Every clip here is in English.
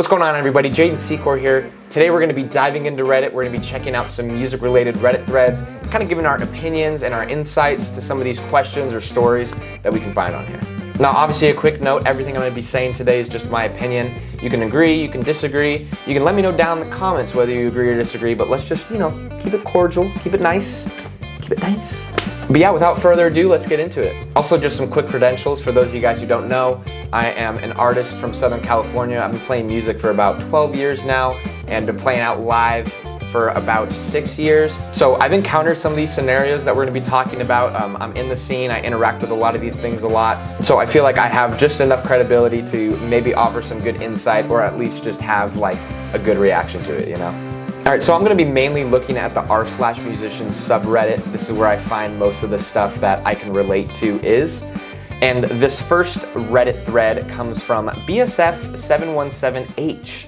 What's going on, everybody? Jaden Secor here. Today we're going to be diving into Reddit. We're going to be checking out some music-related Reddit threads, kind of giving our opinions and our insights to some of these questions or stories that we can find on here. Now, obviously, a quick note, everything I'm going to be saying today is just my opinion. You can agree, you can disagree, you can let me know down in the comments whether you agree or disagree, but let's just, keep it cordial, keep it nice, keep it nice. But yeah, without further ado, let's get into it. Also, just some quick credentials for those of you guys who don't know. I am an artist from Southern California. I've been playing music for about 12 years now and been playing out live for about 6 years. So I've encountered some of these scenarios that we're gonna be talking about. I'm in the scene, I interact with a lot of these things a lot. So I feel like I have just enough credibility to maybe offer some good insight or at least just have like a good reaction to it, All right, so I'm gonna be mainly looking at the r/musicians subreddit. This is where I find most of the stuff that I can relate to is. And this first Reddit thread comes from BSF717H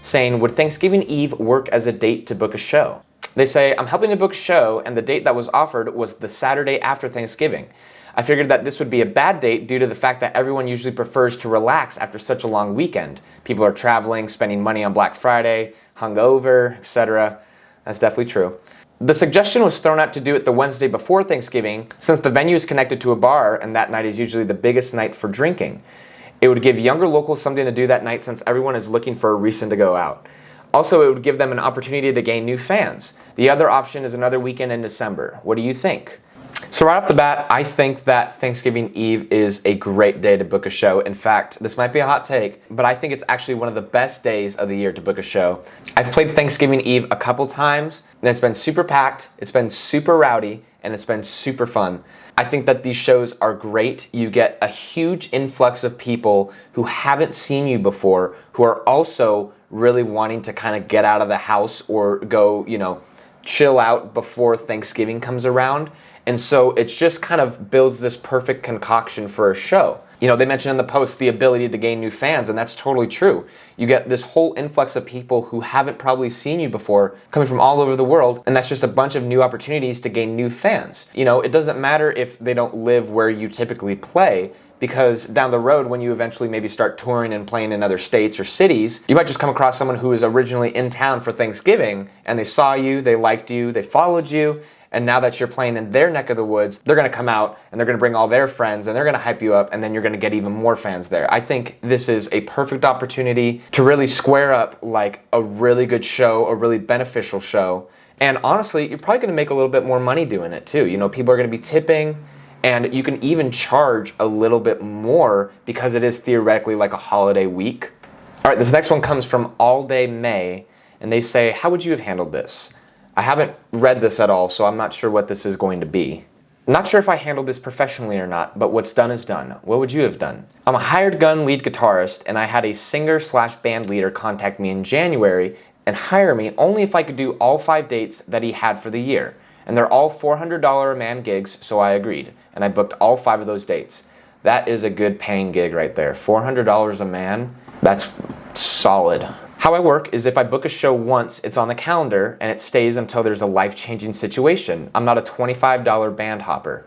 saying, would Thanksgiving Eve work as a date to book a show? They say, I'm helping to book a show and the date that was offered was the Saturday after Thanksgiving. I figured that this would be a bad date due to the fact that everyone usually prefers to relax after such a long weekend. People are traveling, spending money on Black Friday, hungover, etc. That's definitely true. The suggestion was thrown out to do it the Wednesday before Thanksgiving, since the venue is connected to a bar and that night is usually the biggest night for drinking. It would give younger locals something to do that night since everyone is looking for a reason to go out. Also, it would give them an opportunity to gain new fans. The other option is another weekend in December. What do you think? So right off the bat, I think that Thanksgiving Eve is a great day to book a show. In fact, this might be a hot take, but I think it's actually one of the best days of the year to book a show. I've played Thanksgiving Eve a couple times, and it's been super packed, it's been super rowdy, and it's been super fun. I think that these shows are great. You get a huge influx of people who haven't seen you before, who are also really wanting to kind of get out of the house or go, chill out before Thanksgiving comes around. And so it's just kind of builds this perfect concoction for a show. They mentioned in the post the ability to gain new fans, and that's totally true. You get this whole influx of people who haven't probably seen you before coming from all over the world, and that's just a bunch of new opportunities to gain new fans. It doesn't matter if they don't live where you typically play, because down the road when you eventually maybe start touring and playing in other states or cities, you might just come across someone who was originally in town for Thanksgiving, and they saw you, they liked you, they followed you, and now that you're playing in their neck of the woods, they're gonna come out and they're gonna bring all their friends and they're gonna hype you up, and then you're gonna get even more fans there. I think this is a perfect opportunity to really square up like a really good show, a really beneficial show. And honestly, you're probably gonna make a little bit more money doing it too. People are gonna be tipping, and you can even charge a little bit more because it is theoretically like a holiday week. All right, this next one comes from All Day May, and they say, how would you have handled this? I haven't read this at all, so I'm not sure what this is going to be. I'm not sure if I handled this professionally or not, but what's done is done. What would you have done? I'm a hired gun lead guitarist, and I had a singer/band leader contact me in January and hire me only if I could do all 5 dates that he had for the year. And they're all $400 a man gigs, so I agreed. And I booked all 5 of those dates. That is a good paying gig right there. $400 a man, that's solid. How I work is if I book a show once, it's on the calendar and it stays until there's a life-changing situation. I'm not a $25 band hopper.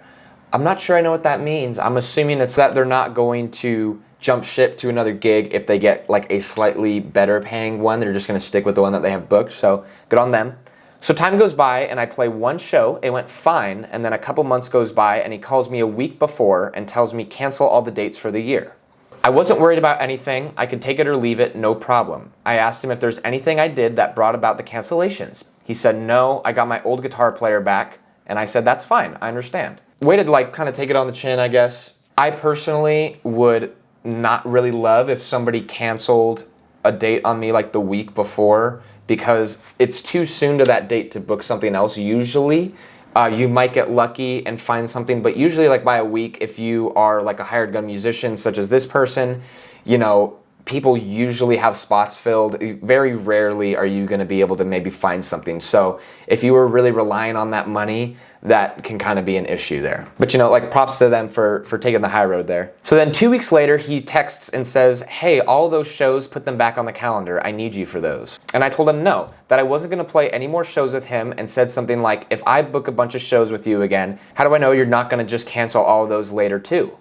I'm not sure I know what that means. I'm assuming it's that they're not going to jump ship to another gig if they get like a slightly better paying one. They're just gonna stick with the one that they have booked, so good on them. So time goes by and I play one show, it went fine, and then a couple months goes by and he calls me a week before and tells me cancel all the dates for the year. I wasn't worried about anything. I could take it or leave it, no problem. I asked him if there's anything I did that brought about the cancellations. He said, no, I got my old guitar player back. And I said, that's fine, I understand. Way to kind of take it on the chin, I guess. I personally would not really love if somebody canceled a date on me like the week before, because it's too soon to that date to book something else usually. You might get lucky and find something, but usually like by a week, if you are like a hired gun musician such as this person, people usually have spots filled. Very rarely are you gonna be able to maybe find something. So if you were really relying on that money, that can kind of be an issue there. But props to them for taking the high road there. So then 2 weeks later, he texts and says, hey, all those shows, put them back on the calendar. I need you for those. And I told him no, that I wasn't gonna play any more shows with him, and said something like, if I book a bunch of shows with you again, how do I know you're not gonna just cancel all of those later too?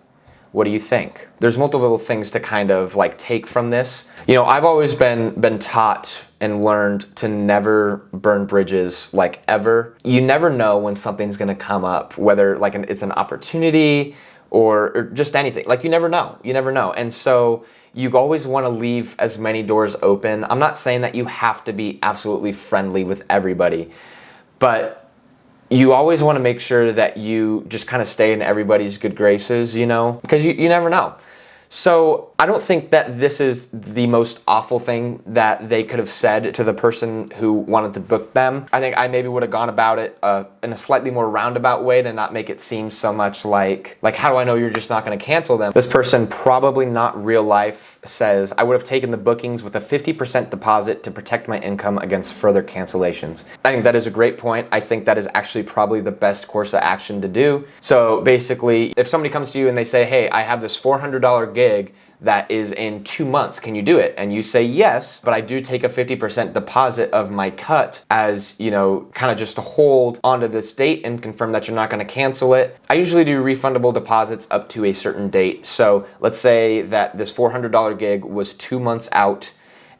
What do you think? There's multiple things to kind of like take from this. You know, I've always been taught and learned to never burn bridges, like ever. You never know when something's gonna come up, whether like it's an opportunity or just anything. Like you never know, And so you always wanna leave as many doors open. I'm not saying that you have to be absolutely friendly with everybody, but you always wanna make sure that you just kind of stay in everybody's good graces, you know, because you never know. So I don't think that this is the most awful thing that they could have said to the person who wanted to book them. I think I maybe would have gone about it in a slightly more roundabout way to not make it seem so much like how do I know you're just not going to cancel them? This person, probably not real life, says, I would have taken the bookings with a 50% deposit to protect my income against further cancellations. I think that is a great point. I think that is actually probably the best course of action to do. So basically, if somebody comes to you and they say, hey, I have this $400 gig that is in 2 months, can you do it? And you say yes, but I do take a 50% deposit of my cut as, you know, kind of just to hold onto this date and confirm that you're not gonna cancel it. I usually do refundable deposits up to a certain date. So let's say that this $400 gig was 2 months out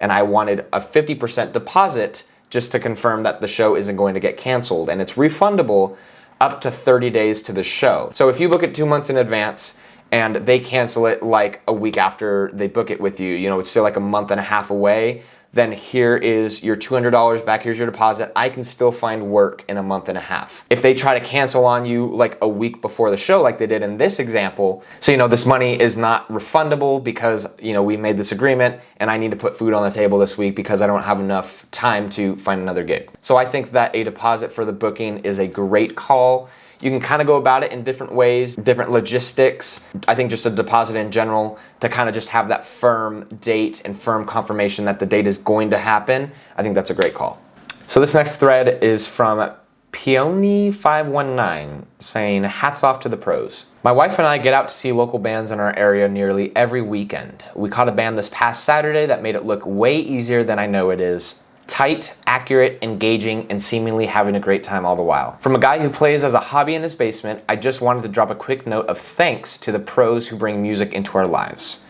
and I wanted a 50% deposit just to confirm that the show isn't going to get canceled, and it's refundable up to 30 days to the show. So if you book it 2 months in advance and they cancel it like a week after they book it with you, you know, it's still like a month and a half away, then here is your $200 back, here's your deposit. I can still find work in a month and a half. If they try to cancel on you like a week before the show, like they did in this example, so you know this money is not refundable because, you know, we made this agreement and I need to put food on the table this week because I don't have enough time to find another gig. So I think that a deposit for the booking is a great call. You can kind of go about it in different ways, different logistics. I think just a deposit in general to kind of just have that firm date and firm confirmation that the date is going to happen. I think that's a great call. So this next thread is from Peony519 saying, hats off to the pros. My wife and I get out to see local bands in our area nearly every weekend. We caught a band this past Saturday that made it look way easier than I know it is. Tight, accurate, engaging, and seemingly having a great time all the while. From a guy who plays as a hobby in his basement, I just wanted to drop a quick note of thanks to the pros who bring music into our lives.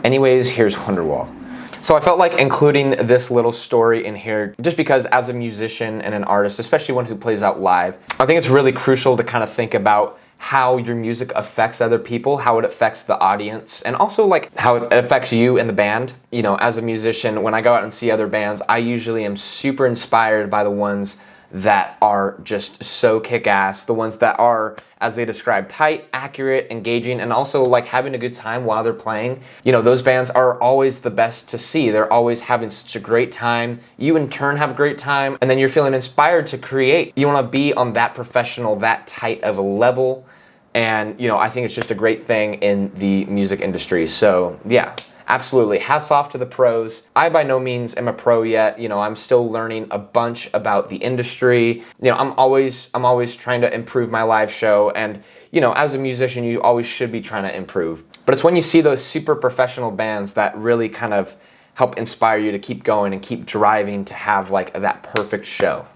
Anyways, here's Wonderwall. So I felt like including this little story in here just because as a musician and an artist, especially one who plays out live, I think it's really crucial to kind of think about how your music affects other people, how it affects the audience, and also like how it affects you and the band. You know, as a musician, when I go out and see other bands, I usually am super inspired by the ones that are just so kick-ass, the ones that are, as they describe, tight, accurate, engaging, and also like having a good time while they're playing. You know, those bands are always the best to see. They're always having such a great time. You in turn have a great time, and then you're feeling inspired to create. You want to be on that professional, that tight of a level. And, you know, I think it's just a great thing in the music industry. So yeah, absolutely. Hats off to the pros. I by no means am a pro yet. You know, I'm still learning a bunch about the industry. You know, I'm always trying to improve my live show. And, you know, as a musician, you always should be trying to improve. But it's when you see those super professional bands that really kind of help inspire you to keep going and keep driving to have like that perfect show.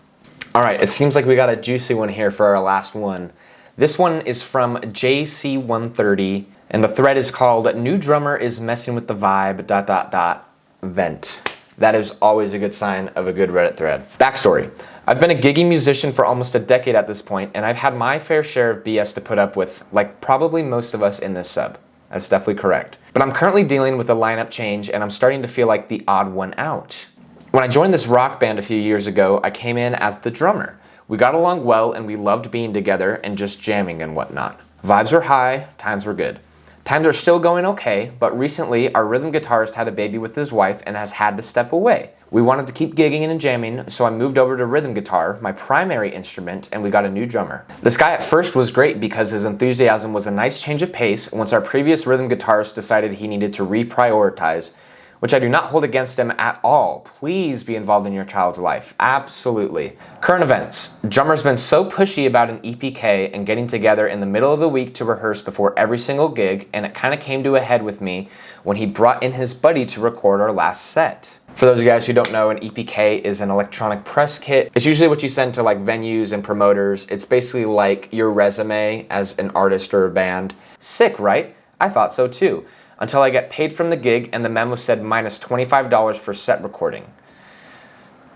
All right, it seems like we got a juicy one here for our last one. This one is from JC130, and the thread is called New Drummer is Messing with the Vibe, ... vent. That is always a good sign of a good Reddit thread. Backstory. I've been a giggy musician for almost a decade at this point, and I've had my fair share of BS to put up with, like probably most of us in this sub. That's definitely correct. But I'm currently dealing with a lineup change, and I'm starting to feel like the odd one out. When I joined this rock band a few years ago, I came in as the drummer. We got along well and we loved being together and just jamming and whatnot. Vibes were high, times were good. Times are still going okay, but recently our rhythm guitarist had a baby with his wife and has had to step away. We wanted to keep gigging and jamming, so I moved over to rhythm guitar, my primary instrument, and we got a new drummer. This guy at first was great because his enthusiasm was a nice change of pace once our previous rhythm guitarist decided he needed to reprioritize, which I do not hold against him at all. Please be involved in your child's life. Absolutely. Current events. Drummer's been so pushy about an EPK and getting together in the middle of the week to rehearse before every single gig, and it kind of came to a head with me when he brought in his buddy to record our last set. For those of you guys who don't know, an EPK is an electronic press kit. It's usually what you send to like venues and promoters. It's basically like your resume as an artist or a band. Sick, right? I thought so too, until I get paid from the gig and the memo said minus $25 for set recording.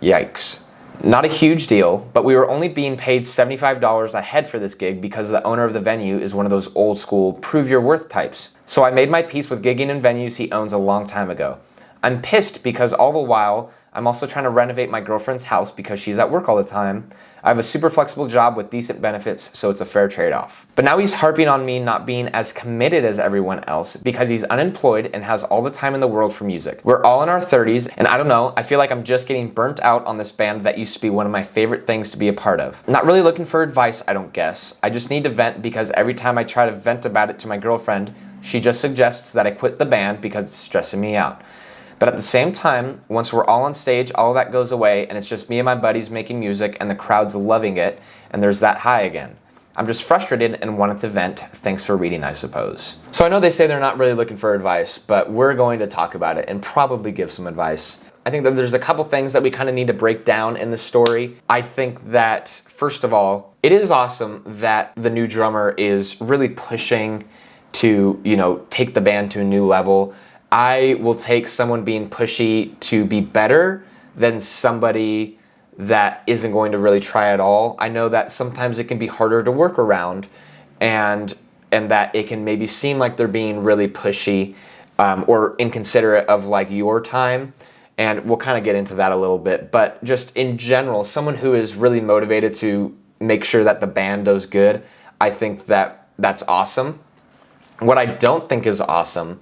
Yikes. Not a huge deal, but we were only being paid $75 a head for this gig because the owner of the venue is one of those old school prove your worth types. So I made my peace with gigging in venues he owns a long time ago. I'm pissed because all the while, I'm also trying to renovate my girlfriend's house because she's at work all the time. I have a super flexible job with decent benefits, so it's a fair trade-off. But now he's harping on me not being as committed as everyone else because he's unemployed and has all the time in the world for music. We're all in our 30s, and I don't know, I feel like I'm just getting burnt out on this band that used to be one of my favorite things to be a part of. Not really looking for advice, I don't guess. I just need to vent because every time I try to vent about it to my girlfriend, she just suggests that I quit the band because it's stressing me out. But at the same time, once we're all on stage, all of that goes away and it's just me and my buddies making music and the crowd's loving it and there's that high again. I'm just frustrated and wanted to vent. Thanks for reading, I suppose. So I know they say they're not really looking for advice, but we're going to talk about it and probably give some advice. I think that there's a couple things that we kind of need to break down in the story. I think that, first of all, it is awesome that the new drummer is really pushing to, take the band to a new level. I will take someone being pushy to be better than somebody that isn't going to really try at all. I know that sometimes it can be harder to work around and that it can maybe seem like they're being really pushy or inconsiderate of like your time. And we'll kind of get into that a little bit. But just in general, someone who is really motivated to make sure that the band does good, I think that that's awesome. What I don't think is awesome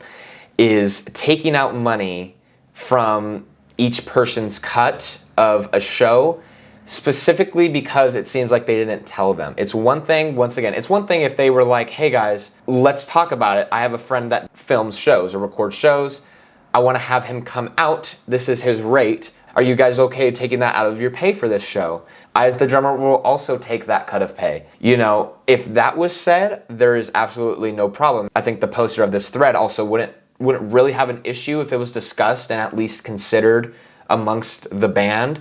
is taking out money from each person's cut of a show, specifically because it seems like they didn't tell them. It's one thing, once again, it's one thing if they were like, hey guys, let's talk about it. I have a friend that films shows or records shows. I want to have him come out. This is his rate. Are you guys okay taking that out of your pay for this show? I, as the drummer, will also take that cut of pay. If that was said, there is absolutely no problem. I think the poster of this thread also wouldn't really have an issue if it was discussed and at least considered amongst the band.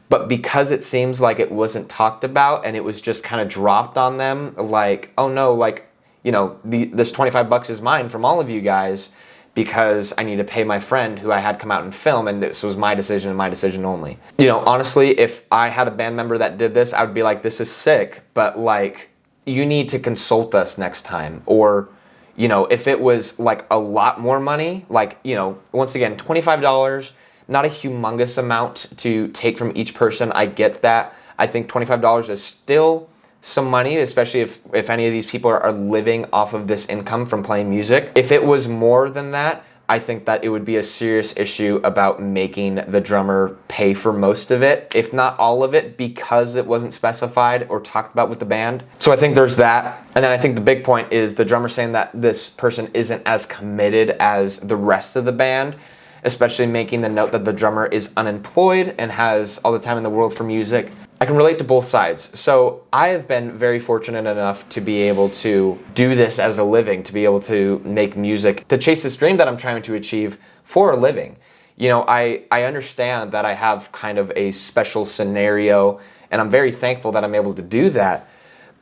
But because it seems like it wasn't talked about and it was just kind of dropped on them, like, oh no, this $25 is mine from all of you guys because I need to pay my friend who I had come out and film, and this was my decision and my decision only. Honestly, if I had a band member that did this, I would be like, this is sick, but you need to consult us next time. Or if it was like a lot more money, once again, $25, not a humongous amount to take from each person. I get that. I think $25 is still some money, especially if any of these people are living off of this income from playing music. If it was more than that, I think that it would be a serious issue about making the drummer pay for most of it, if not all of it, because it wasn't specified or talked about with the band. So I think there's that. And then I think the big point is the drummer saying that this person isn't as committed as the rest of the band, especially making the note that the drummer is unemployed and has all the time in the world for music. I can relate to both sides. So I have been very fortunate enough to be able to do this as a living, to be able to make music, to chase this dream that I'm trying to achieve for a living. I understand that I have kind of a special scenario, and I'm very thankful that I'm able to do that.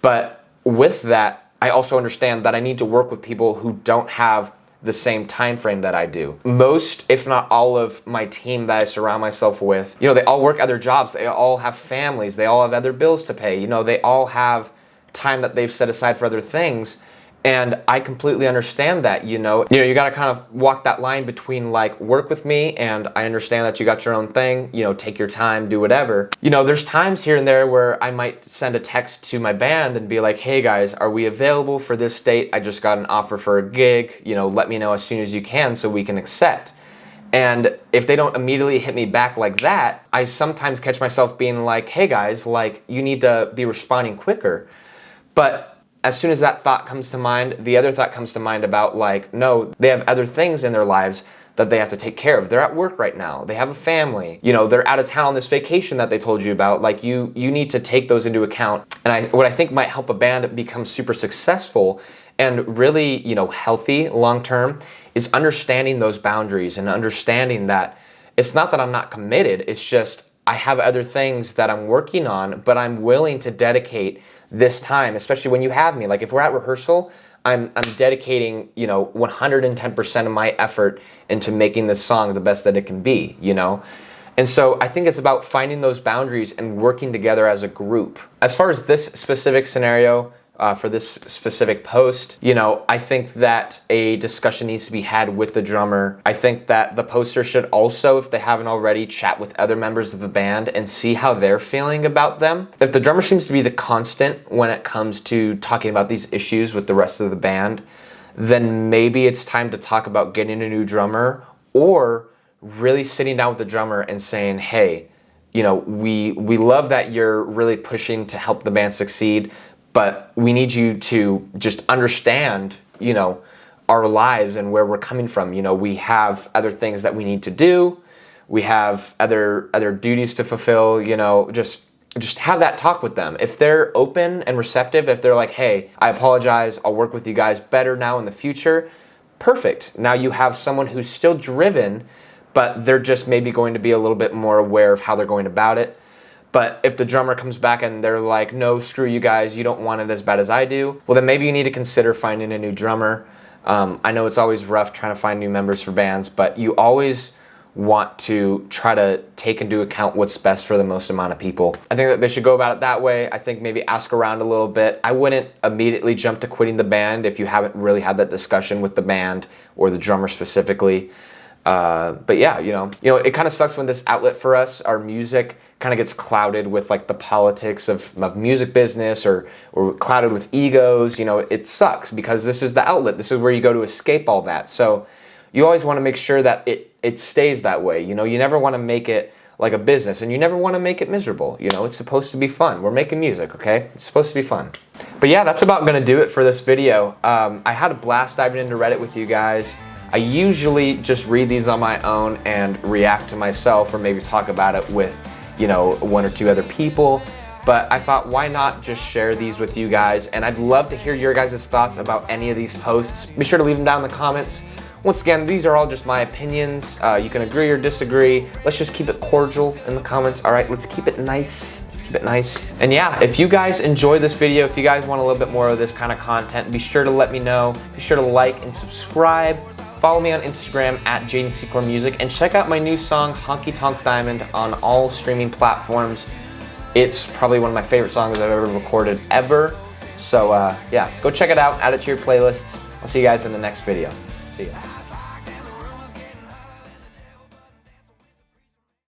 But with that, I also understand that I need to work with people who don't have the same time frame that I do. Most, if not all of my team that I surround myself with, they all work other jobs. They all have families. They all have other bills to pay. They all have time that they've set aside for other things. And I completely understand that, you got to kind of walk that line between work with me and I understand that you got your own thing, take your time, do whatever. There's times here and there where I might send a text to my band and be like, hey guys, are we available for this date? I just got an offer for a gig, let me know as soon as you can so we can accept. And if they don't immediately hit me back like that, I sometimes catch myself being like, hey guys, you need to be responding quicker. But as soon as that thought comes to mind, the other thought comes to mind about no, they have other things in their lives that they have to take care of. They're at work right now. They have a family. They're out of town on this vacation that they told you about. You need to take those into account. And what I think might help a band become super successful and really, healthy long-term is understanding those boundaries and understanding that it's not that I'm not committed. It's just I have other things that I'm working on, but I'm willing to dedicate this time, especially when you have me. If we're at rehearsal, I'm dedicating, 110% of my effort into making this song the best that it can be, And so I think it's about finding those boundaries and working together as a group. As far as this specific scenario, for this specific post, I think that a discussion needs to be had with the drummer. I think that the poster should also, if they haven't already, chat with other members of the band and see how they're feeling about them. If the drummer seems to be the constant when it comes to talking about these issues with the rest of the band, then maybe it's time to talk about getting a new drummer, or really sitting down with the drummer and saying, hey, we love that you're really pushing to help the band succeed, but we need you to just understand, our lives and where we're coming from. We have other things that we need to do. We have other duties to fulfill, just have that talk with them. If they're open and receptive, if they're like, hey, I apologize, I'll work with you guys better now in the future, perfect. Now you have someone who's still driven, but they're just maybe going to be a little bit more aware of how they're going about it. But if the drummer comes back and they're like, no, screw you guys, you don't want it as bad as I do, well, then maybe you need to consider finding a new drummer. I know it's always rough trying to find new members for bands, but you always want to try to take into account what's best for the most amount of people. I think that they should go about it that way. I think maybe ask around a little bit. I wouldn't immediately jump to quitting the band if you haven't really had that discussion with the band or the drummer specifically. But yeah, it kind of sucks when this outlet for us, our music, kind of gets clouded with like the politics of music business or clouded with egos. It sucks because this is the outlet. This is where you go to escape all that. So you always want to make sure that it stays that way. You never want to make it like a business, and you never want to make it miserable. It's supposed to be fun. We're making music, okay? It's supposed to be fun. But yeah, that's about going to do it for this video. I had a blast diving into Reddit with you guys. I usually just read these on my own and react to myself, or maybe talk about it with, one or two other people. But I thought, why not just share these with you guys? And I'd love to hear your guys' thoughts about any of these posts. Be sure to leave them down in the comments. Once again, these are all just my opinions. You can agree or disagree. Let's just keep it cordial in the comments. All right, let's keep it nice. Let's keep it nice. And yeah, if you guys enjoyed this video, if you guys want a little bit more of this kind of content, be sure to let me know. Be sure to like and subscribe. Follow me on Instagram at JadenSecor and check out my new song, Honky Tonk Diamond, on all streaming platforms. It's probably one of my favorite songs I've ever recorded ever. So yeah, go check it out, add it to your playlists. I'll see you guys in the next video. See ya.